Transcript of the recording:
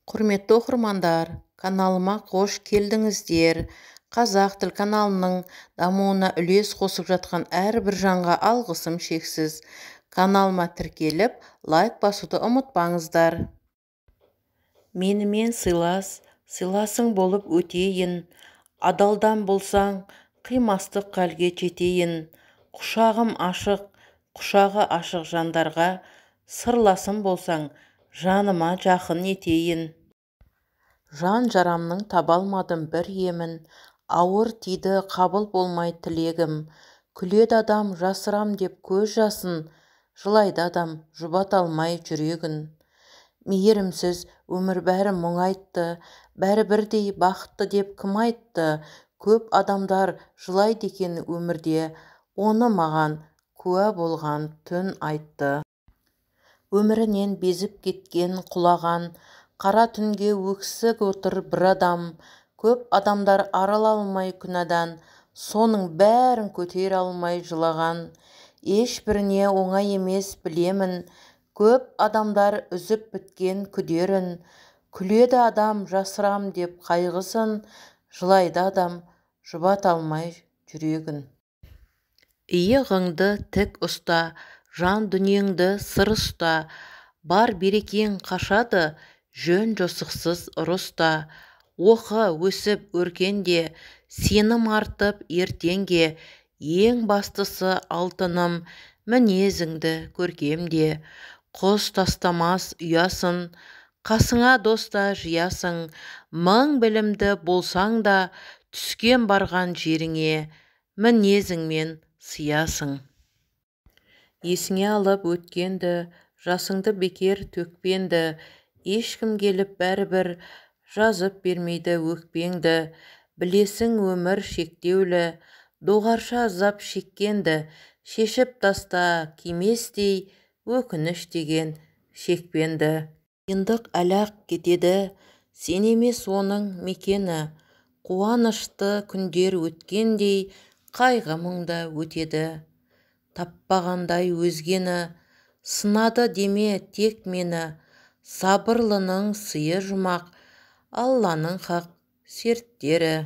Құрметті оқырмандар, каналыма қош келдіңіздер. Қазақ тіл каналының дамуына үлес қосып жатқан әрбір жанға алғысым шексіз. Каналыма тіркеліп, лайк басуды ұмытпаңыздар. Менімен сыйлас, сыйласың болып өтейін. Адалдан болсаң, қимастық қалге жетейін. Құшағым ашық, құшағы ашық жандарға, сырласым болсаң, жаныма жақын етейін. Жан жарамның табалмадым бір емін, ауыр тиді қабыл болмай тілегім. Күледі адам жасырам деп көз жасын, жылайды адам жұбата алмай жүрегін. Мейірімсіз өмір бәрі мұң айтты, бәрі бірдей бақытты деп кім айтты? Көп адамдар жылайды екен өмірде, оны маған куә болған түн айтты. Өмірінен безіп кеткен құлаған, қара түнге өксік отыр бір адам. Көп адамдар арыла алмай күнәдан, соның бәрін көтере алмай жылаған. Ешбіріне оңай емес білемін, көп адамдар үзіп біткен күдерін. Күледі адам жасырам деп қайғысын, жылайды адам жұбата алмай жүрегін. Иығыңды тік ұста, жан дүниеңді сыр ұста, бар берекең қашады, жөн жосықсыз ұрыста. Оқы өсіп өркенде, сенім артып ертеңге, ең бастысы алтыным, мінезіңді көркемде. Құс тастамас ұясын, қасыңа доста жиясың, мың білімді болсаң да, түскен барған жеріңе, мінезіңмен сиясың. Есіңе алып өткенді, жасыңды бекер төкпенді, ешкім келіп бәрібір жазып бермейді өкпеңді. Білесің өмір шектеулі, доғарша азап шеккенді, шешіп таста киместей өкініш деген шекпенді. Қиындық әлі-ақ кетеді, сен емес оның мекені, қуанышты күндер өткендей қайғы мұңда өтеді. Таппағандай өзгені, сынады деме тек мені, сабырлының сыйы жұмақ, Алланың хақ серттері.